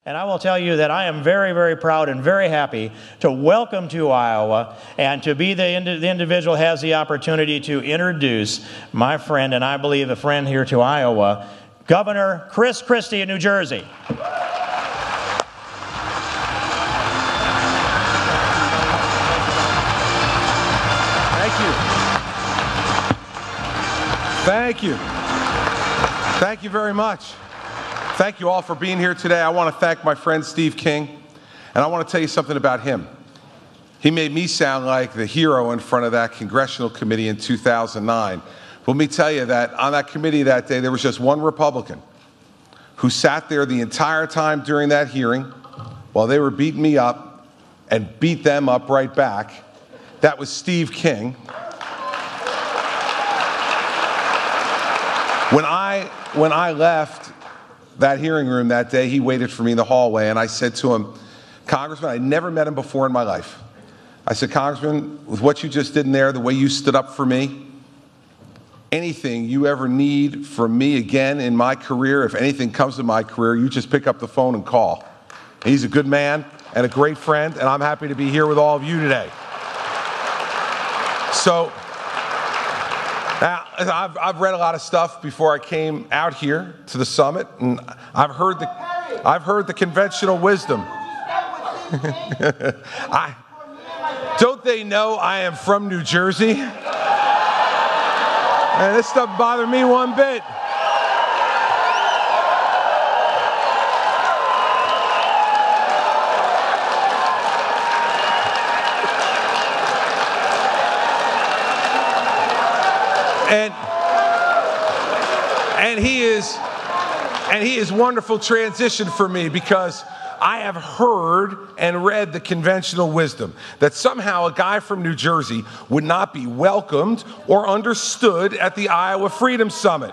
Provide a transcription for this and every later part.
And I will tell you that I am very, very proud and very happy to welcome to Iowa and to be the individual who has the opportunity to introduce my friend, and I believe a friend here to Iowa, Governor Christie of New Jersey. Thank you. Thank you very much. Thank you all for being here today. I want to thank my friend Steve King, and I want to tell you something about him. He made me sound like the hero in front of that congressional committee in 2009. Let me tell you that on that committee that day, there was just one Republican who sat there the entire time during that hearing while they were beating me up and beat them up right back. That was Steve King. When I left that hearing room that day, he waited for me in the hallway, and I said to him, Congressman, I never met him before in my life. I said, Congressman, with what you just did in there, the way you stood up for me, anything you ever need from me again in my career, if anything comes to my career, you just pick up the phone and call. And he's a good man and a great friend, and I'm happy to be here with all of you today. So, now, I've read a lot of stuff before I came out here to the summit, and I've heard the conventional wisdom. Don't they know I am from New Jersey? And this doesn't bother me one bit. And he is wonderful transition for me, because I have heard and read the conventional wisdom that somehow a guy from New Jersey would not be welcomed or understood at the Iowa Freedom Summit.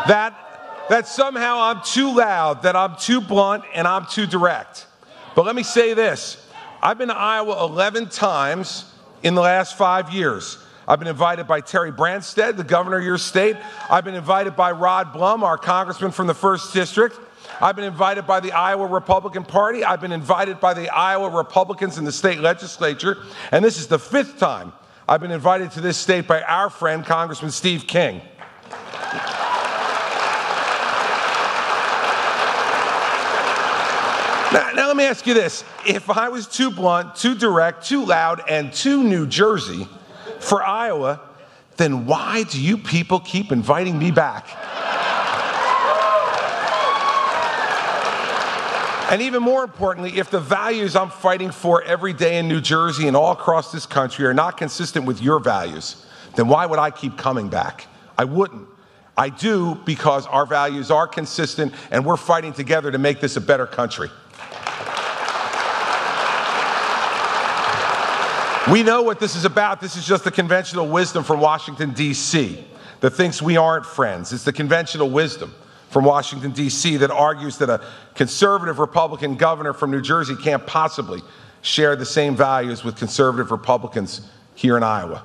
That somehow I'm too loud, that I'm too blunt, and I'm too direct. But let me say this. I've been to Iowa 11 times in the last 5 years. I've been invited by Terry Branstad, the governor of your state. I've been invited by Rod Blum, our congressman from the 1st District. I've been invited by the Iowa Republican Party. I've been invited by the Iowa Republicans in the state legislature. And this is the 5th time I've been invited to this state by our friend, Congressman Steve King. Now let me ask you this. If I was too blunt, too direct, too loud, and too New Jersey for Iowa, then why do you people keep inviting me back? And even more importantly, if the values I'm fighting for every day in New Jersey and all across this country are not consistent with your values, then why would I keep coming back? I wouldn't. I do, because our values are consistent and we're fighting together to make this a better country. We know what this is about. This is just the conventional wisdom from Washington, D.C. that thinks we aren't friends. It's the conventional wisdom from Washington, D.C. that argues that a conservative Republican governor from New Jersey can't possibly share the same values with conservative Republicans here in Iowa.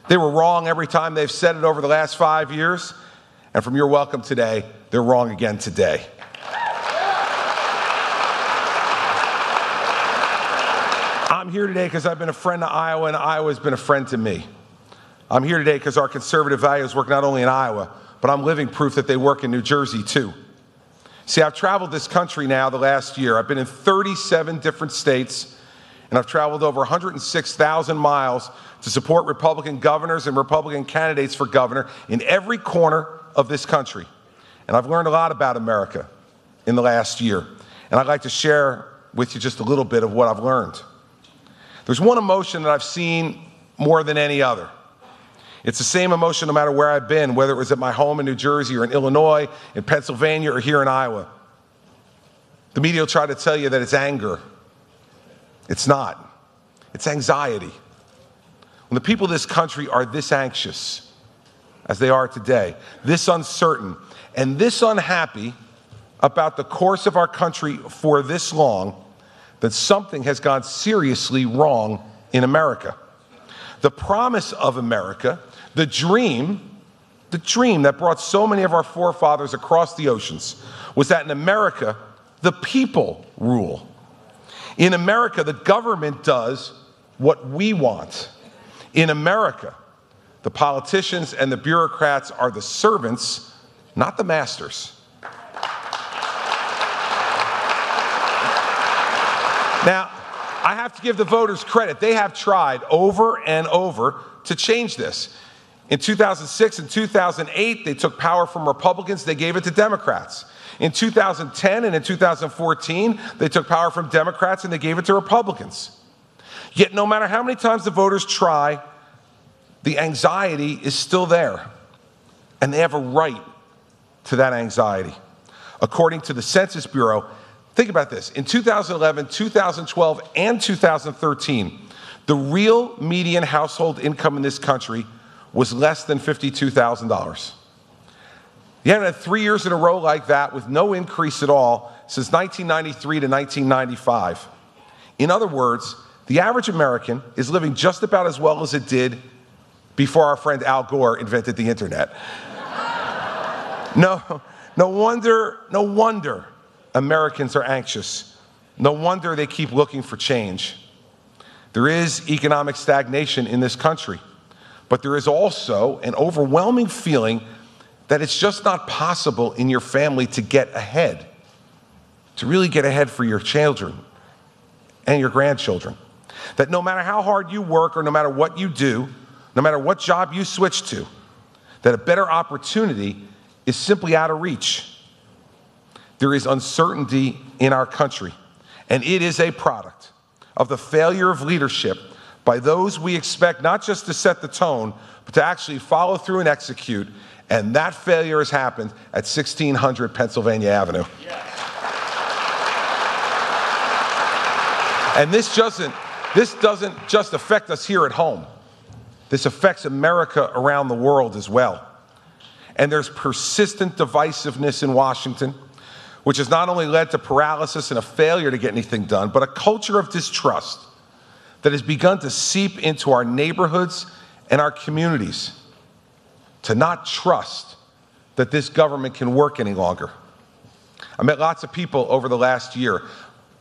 They were wrong every time they've said it over the last 5 years, and from your welcome today, they're wrong again today. I'm here today because I've been a friend to Iowa, and Iowa's been a friend to me. I'm here today because our conservative values work not only in Iowa, but I'm living proof that they work in New Jersey too. See, I've traveled this country now the last year. I've been in 37 different states, and I've traveled over 106,000 miles to support Republican governors and Republican candidates for governor in every corner of this country. And I've learned a lot about America in the last year, and I'd like to share with you just a little bit of what I've learned. There's one emotion that I've seen more than any other. It's the same emotion no matter where I've been, whether it was at my home in New Jersey or in Illinois, in Pennsylvania, or here in Iowa. The media will try to tell you that it's anger. It's not. It's anxiety. When the people of this country are this anxious, as they are today, this uncertain, and this unhappy about the course of our country for this long, then something has gone seriously wrong in America. The promise of America, the dream that brought so many of our forefathers across the oceans, was that in America, the people rule. In America, the government does what we want. In America, the politicians and the bureaucrats are the servants, not the masters. Now, I have to give the voters credit. They have tried over and over to change this. In 2006 and 2008, they took power from Republicans, they gave it to Democrats. In 2010 and in 2014, they took power from Democrats and they gave it to Republicans. Yet no matter how many times the voters try, the anxiety is still there. And they have a right to that anxiety. According to the Census Bureau, think about this. In 2011, 2012, and 2013, the real median household income in this country was less than $52,000. You haven't had 3 years in a row like that with no increase at all since 1993 to 1995. In other words, the average American is living just about as well as it did before our friend Al Gore invented the internet. No wonder Americans are anxious. No wonder they keep looking for change. There is economic stagnation in this country, but there is also an overwhelming feeling that it's just not possible in your family to get ahead, to really get ahead for your children and your grandchildren. That no matter how hard you work or no matter what you do, no matter what job you switch to, that a better opportunity is simply out of reach. There is uncertainty in our country, and it is a product of the failure of leadership by those we expect not just to set the tone, but to actually follow through and execute. And that failure has happened at 1600 Pennsylvania Avenue. Yes. And this doesn't just affect us here at home. This affects America around the world as well. And there's persistent divisiveness in Washington, which has not only led to paralysis and a failure to get anything done, but a culture of distrust that has begun to seep into our neighborhoods and our communities, to not trust that this government can work any longer. I met lots of people over the last year,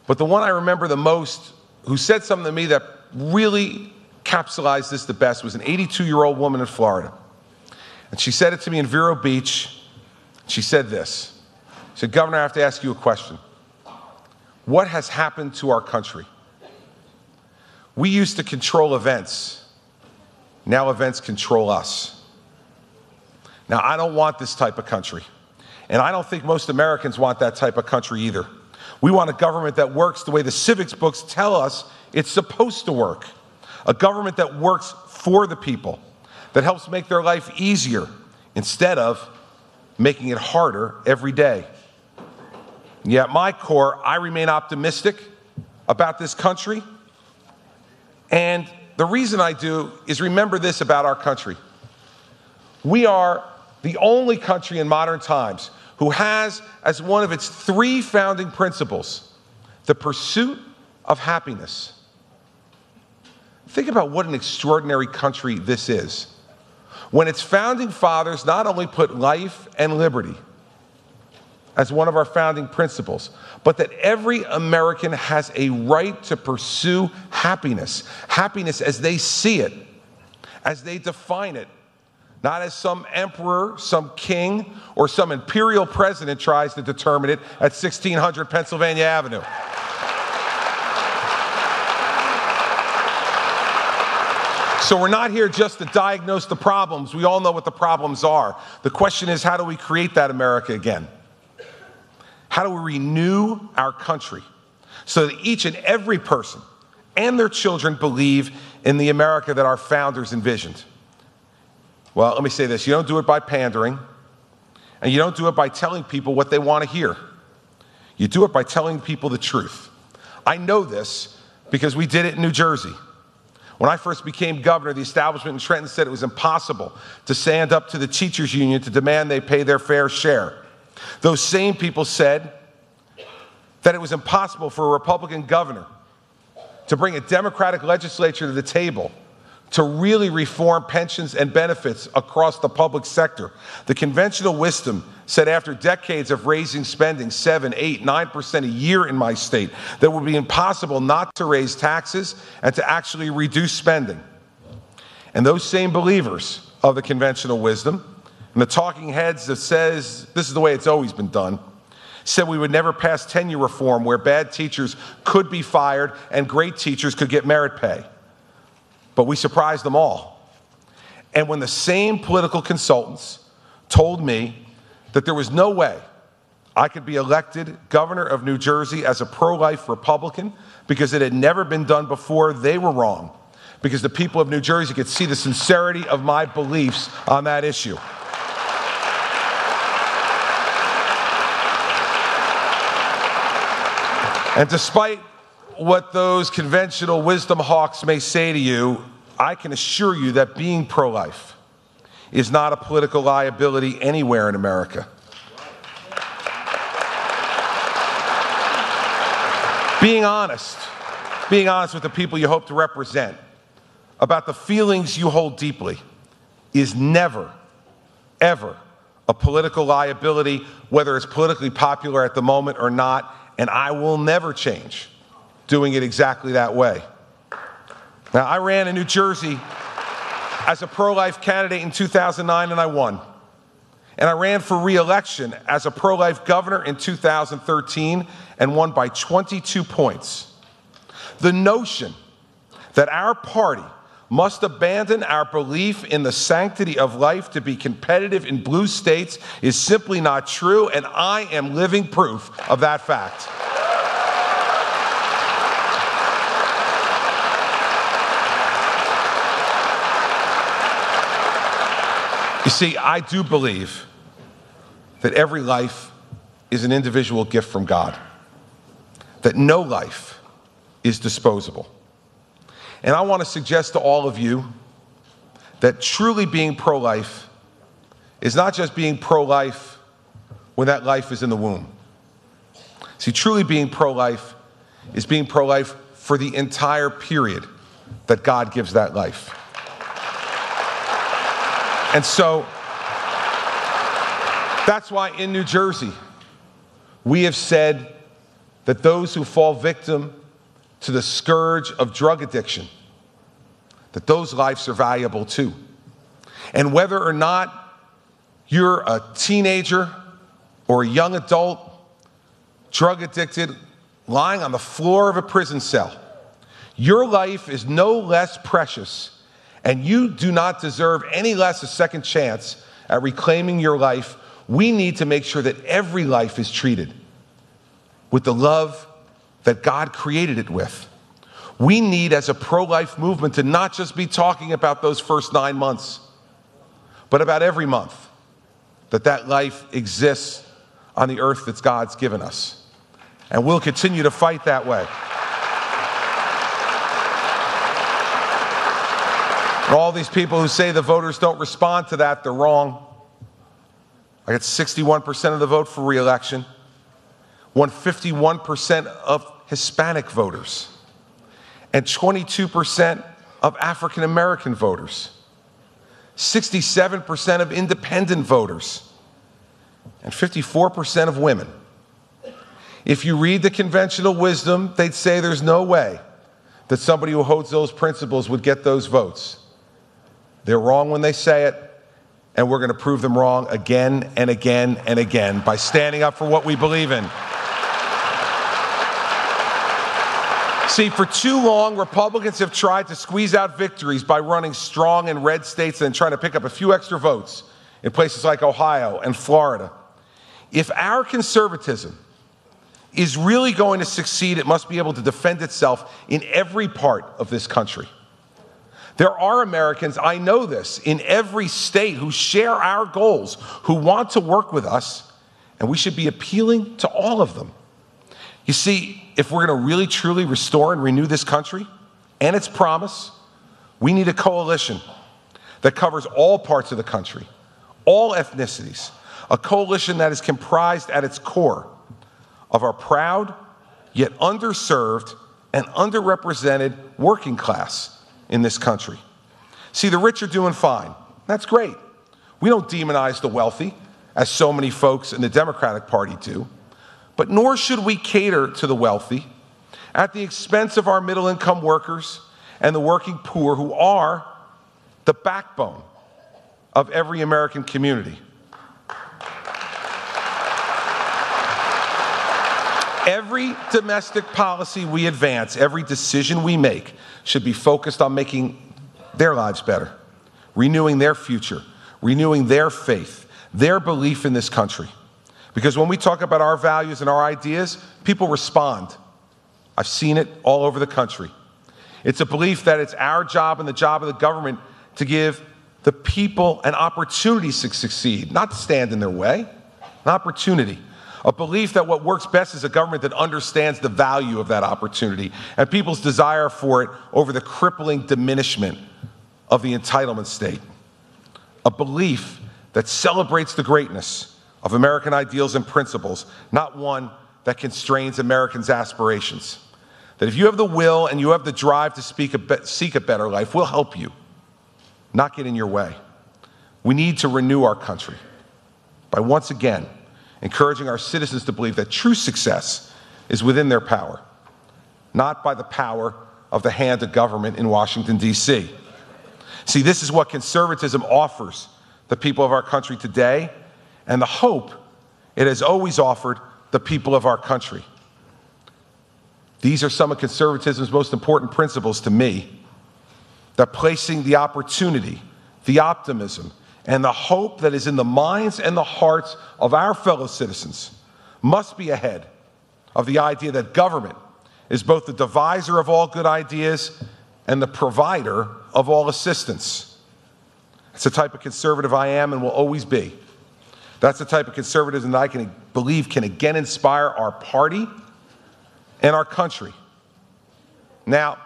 but the one I remember the most who said something to me that really capsulized this the best was an 82-year-old woman in Florida. And she said it to me in Vero Beach. She said this. She said, "Governor, I have to ask you a question. What has happened to our country? We used to control events. Now events control us." Now, I don't want this type of country. And I don't think most Americans want that type of country either. We want a government that works the way the civics books tell us it's supposed to work. A government that works for the people, that helps make their life easier instead of making it harder every day. Yet at my core, I remain optimistic about this country. And the reason I do is remember this about our country. We are the only country in modern times who has as one of its 3 founding principles the pursuit of happiness. Think about what an extraordinary country this is, when its founding fathers not only put life and liberty as one of our founding principles, but that every American has a right to pursue happiness. Happiness as they see it, as they define it, not as some emperor, some king, or some imperial president tries to determine it at 1600 Pennsylvania Avenue. So we're not here just to diagnose the problems. We all know what the problems are. The question is, how do we create that America again? How do we renew our country so that each and every person and their children believe in the America that our founders envisioned? Well, let me say this. You don't do it by pandering, and you don't do it by telling people what they want to hear. You do it by telling people the truth. I know this because we did it in New Jersey. When I first became governor, the establishment in Trenton said it was impossible to stand up to the teachers' union to demand they pay their fair share. Those same people said that it was impossible for a Republican governor to bring a Democratic legislature to the table to really reform pensions and benefits across the public sector. The conventional wisdom said after decades of raising spending 7, 8, 9% a year in my state, that it would be impossible not to raise taxes and to actually reduce spending. And those same believers of the conventional wisdom and the talking heads that says this is the way it's always been done, said we would never pass tenure reform where bad teachers could be fired and great teachers could get merit pay. But we surprised them all. And when the same political consultants told me that there was no way I could be elected governor of New Jersey as a pro-life Republican because it had never been done before, they were wrong. Because the people of New Jersey could see the sincerity of my beliefs on that issue. And despite what those conventional wisdom hawks may say to you, I can assure you that being pro-life is not a political liability anywhere in America. Being honest with the people you hope to represent about the feelings you hold deeply is never, ever a political liability, whether it's politically popular at the moment or not, and I will never change doing it exactly that way. Now, I ran in New Jersey as a pro-life candidate in 2009, and I won. And I ran for re-election as a pro-life governor in 2013 and won by 22 points. The notion that our party must abandon our belief in the sanctity of life to be competitive in blue states is simply not true, and I am living proof of that fact. You see, I do believe that every life is an individual gift from God, that no life is disposable. And I want to suggest to all of you that truly being pro-life is not just being pro-life when that life is in the womb. See, truly being pro-life is being pro-life for the entire period that God gives that life. And so that's why in New Jersey, we have said that those who fall victim to the scourge of drug addiction, that those lives are valuable too. And whether or not you're a teenager or a young adult, drug addicted, lying on the floor of a prison cell, your life is no less precious, and you do not deserve any less a second chance at reclaiming your life. We need to make sure that every life is treated with the love that God created it with. We need, as a pro-life movement, to not just be talking about those first 9 months, but about every month that life exists on the earth that God's given us. And we'll continue to fight that way. And all these people who say the voters don't respond to that, they're wrong. I got 61% of the vote for re-election, won 51% of Hispanic voters, and 22% of African American voters, 67% of independent voters, and 54% of women. If you read the conventional wisdom, they'd say there's no way that somebody who holds those principles would get those votes. They're wrong when they say it, and we're going to prove them wrong again and again and again by standing up for what we believe in. See, for too long, Republicans have tried to squeeze out victories by running strong in red states and trying to pick up a few extra votes in places like Ohio and Florida. If our conservatism is really going to succeed, it must be able to defend itself in every part of this country. There are Americans, I know this, in every state who share our goals, who want to work with us, and we should be appealing to all of them. You see, if we're going to really truly restore and renew this country and its promise, we need a coalition that covers all parts of the country, all ethnicities, a coalition that is comprised at its core of our proud, yet underserved and underrepresented working class in this country. See, the rich are doing fine. That's great. We don't demonize the wealthy, as so many folks in the Democratic Party do, but nor should we cater to the wealthy at the expense of our middle-income workers and the working poor, who are the backbone of every American community. Every domestic policy we advance, every decision we make, should be focused on making their lives better, renewing their future, renewing their faith, their belief in this country. Because when we talk about our values and our ideas, people respond. I've seen it all over the country. It's a belief that it's our job and the job of the government to give the people an opportunity to succeed, not to stand in their way, an opportunity. A belief that what works best is a government that understands the value of that opportunity and people's desire for it over the crippling diminishment of the entitlement state. A belief that celebrates the greatness of American ideals and principles, not one that constrains Americans' aspirations. That if you have the will and you have the drive to seek a better life, we'll help you, not get in your way. We need to renew our country by once again encouraging our citizens to believe that true success is within their power, not by the power of the hand of government in Washington, D.C. See, this is what conservatism offers the people of our country today, and the hope it has always offered the people of our country. These are some of conservatism's most important principles to me, that placing the opportunity, the optimism, and the hope that is in the minds and the hearts of our fellow citizens must be ahead of the idea that government is both the deviser of all good ideas and the provider of all assistance. It's the type of conservative I am and will always be. That's the type of conservatism that I can believe can again inspire our party and our country. Now,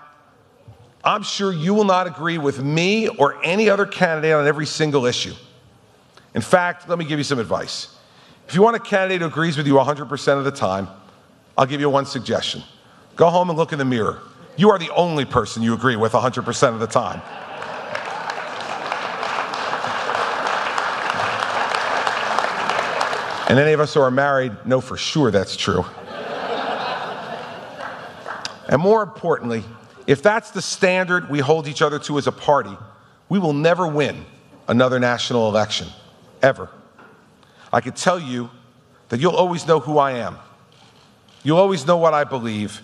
I'm sure you will not agree with me or any other candidate on every single issue. In fact, let me give you some advice. If you want a candidate who agrees with you 100% of the time, I'll give you one suggestion. Go home and look in the mirror. You are the only person you agree with 100% of the time. And any of us who are married know for sure that's true. And more importantly, if that's the standard we hold each other to as a party, we will never win another national election, ever. I can tell you that you'll always know who I am. You'll always know what I believe,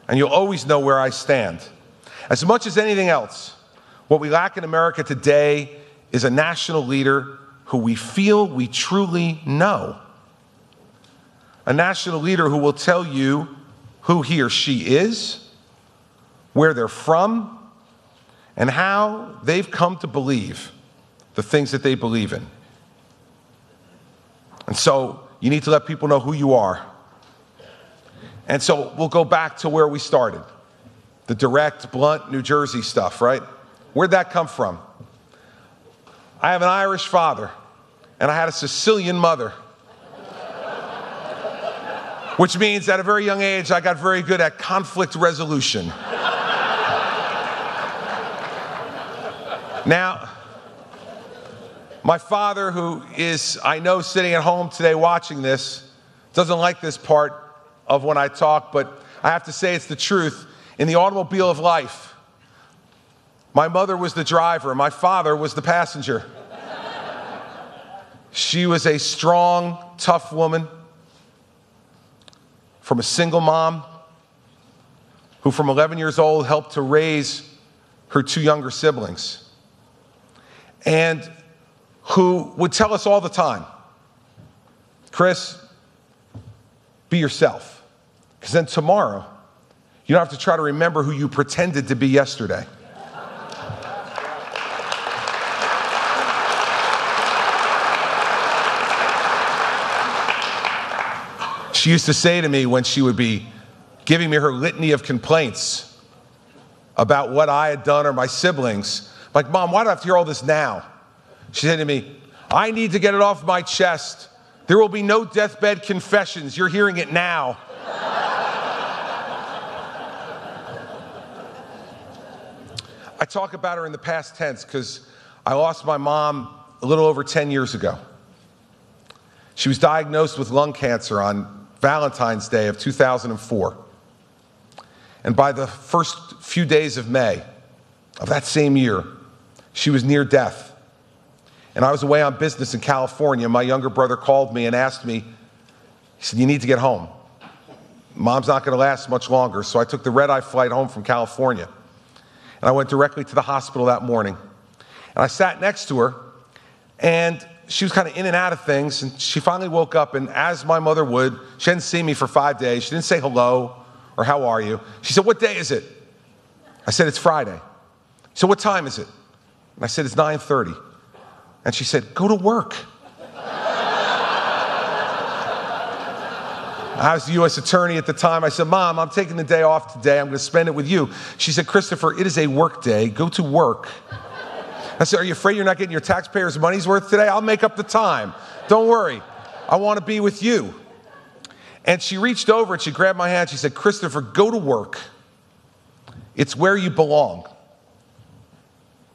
and you'll always know where I stand. As much as anything else, what we lack in America today is a national leader who we feel we truly know. A national leader who will tell you who he or she is, where they're from, and how they've come to believe the things that they believe in. And so you need to let people know who you are. And so we'll go back to where we started, the direct, blunt New Jersey stuff, right? Where'd that come from? I have an Irish father, and I had a Sicilian mother. Which means at a very young age, I got very good at conflict resolution. Now, my father, who is, I know, sitting at home today watching this, doesn't like this part of when I talk, but I have to say it's the truth. In the automobile of life, my mother was the driver, my father was the passenger. She was a strong, tough woman from a single mom who from 11 years old helped to raise her two younger siblings, and who would tell us all the time, Chris, be yourself, because then tomorrow you don't have to try to remember who you pretended to be yesterday. She used to say to me when she would be giving me her litany of complaints about what I had done or my siblings, like, Mom, why do I have to hear all this now? She said to me, I need to get it off my chest. There will be no deathbed confessions. You're hearing it now. I talk about her in the past tense because I lost my mom a little over 10 years ago. She was diagnosed with lung cancer on Valentine's Day of 2004. And by the first few days of May of that same year, she was near death. And I was away on business in California. My younger brother called me and asked me, he said, "You need to get home. Mom's not going to last much longer." So I took the red-eye flight home from California. And I went directly to the hospital that morning. And I sat next to her, and she was kind of in and out of things. And she finally woke up, and as my mother would, she hadn't seen me for 5 days. She didn't say hello or how are you. She said, "What day is it?" I said, "It's Friday." She said, "What time is it?" And I said, "It's 9:30. And she said, "Go to work." I was the U.S. attorney at the time. I said, "Mom, I'm taking the day off today. I'm going to spend it with you." She said, "Christopher, it is a work day. Go to work." I said, "Are you afraid you're not getting your taxpayers' money's worth today? I'll make up the time. Don't worry. I want to be with you." And she reached over and she grabbed my hand. She said, "Christopher, go to work. It's where you belong."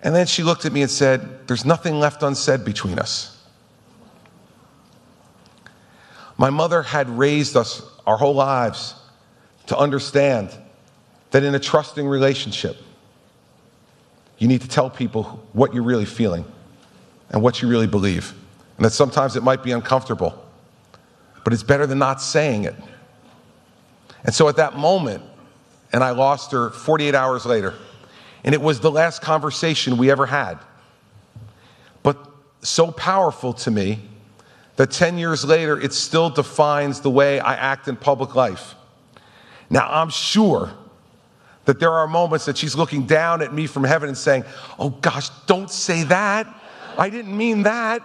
And then she looked at me and said, "There's nothing left unsaid between us." My mother had raised us our whole lives to understand that in a trusting relationship, you need to tell people what you're really feeling and what you really believe. And that sometimes it might be uncomfortable, but it's better than not saying it. And so at that moment, and I lost her 48 hours later, and it was the last conversation we ever had, but so powerful to me that 10 years later, it still defines the way I act in public life. Now, I'm sure that there are moments that she's looking down at me from heaven and saying, "Oh gosh, don't say that. I didn't mean that."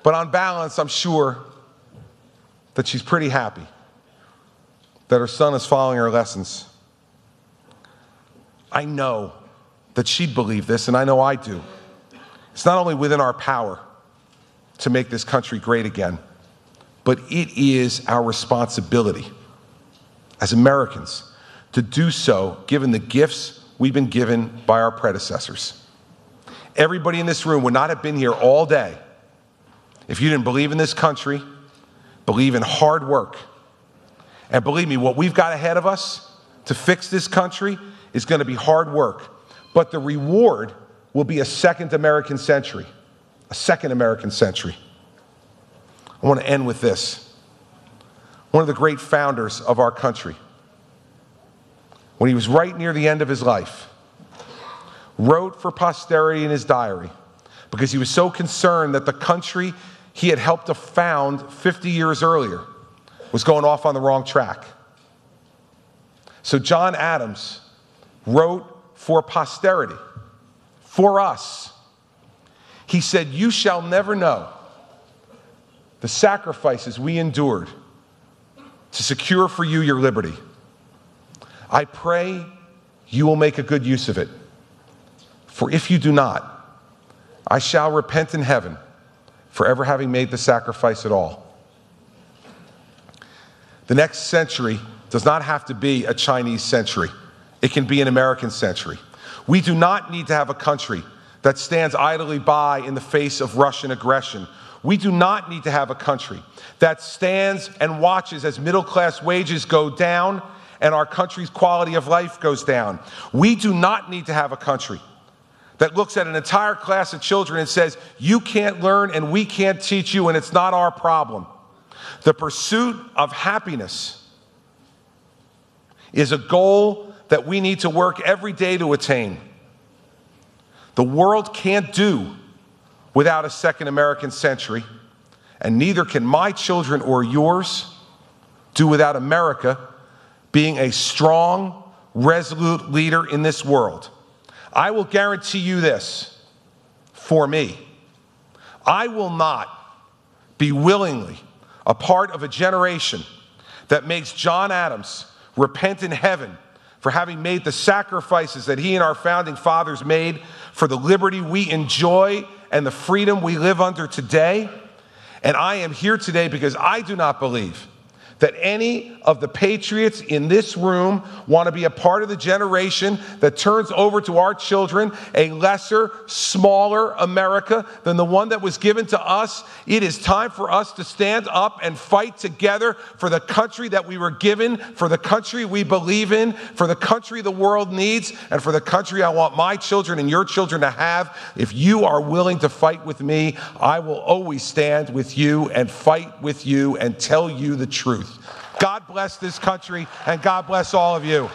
But on balance, I'm sure that she's pretty happy that her son is following her lessons. I know that she'd believe this, and I know I do. It's not only within our power to make this country great again, but it is our responsibility as Americans to do so given the gifts we've been given by our predecessors. Everybody in this room would not have been here all day if you didn't believe in this country, believe in hard work. And believe me, what we've got ahead of us to fix this country is going to be hard work. But the reward will be a second American century. A second American century. I want to end with this. One of the great founders of our country, when he was right near the end of his life, wrote for posterity in his diary because he was so concerned that the country he had helped to found 50 years earlier was going off on the wrong track. So John Adams wrote for posterity, for us. He said, "You shall never know the sacrifices we endured to secure for you your liberty. I pray you will make a good use of it. For if you do not, I shall repent in heaven for ever having made the sacrifice at all." The next century does not have to be a Chinese century. It can be an American century. We do not need to have a country that stands idly by in the face of Russian aggression. We do not need to have a country that stands and watches as middle-class wages go down and our country's quality of life goes down. We do not need to have a country that looks at an entire class of children and says, "You can't learn and we can't teach you and it's not our problem." The pursuit of happiness is a goal that we need to work every day to attain. The world can't do without a second American century, and neither can my children or yours do without America being a strong, resolute leader in this world. I will guarantee you this, for me, I will not be willingly a part of a generation that makes John Adams repent in heaven for having made the sacrifices that he and our founding fathers made for the liberty we enjoy and the freedom we live under today. And I am here today because I do not believe that any of the patriots in this room want to be a part of the generation that turns over to our children a lesser, smaller America than the one that was given to us, it is time for us to stand up and fight together for the country that we were given, for the country we believe in, for the country the world needs, and for the country I want my children and your children to have. If you are willing to fight with me, I will always stand with you and fight with you and tell you the truth. God bless this country, and God bless all of you.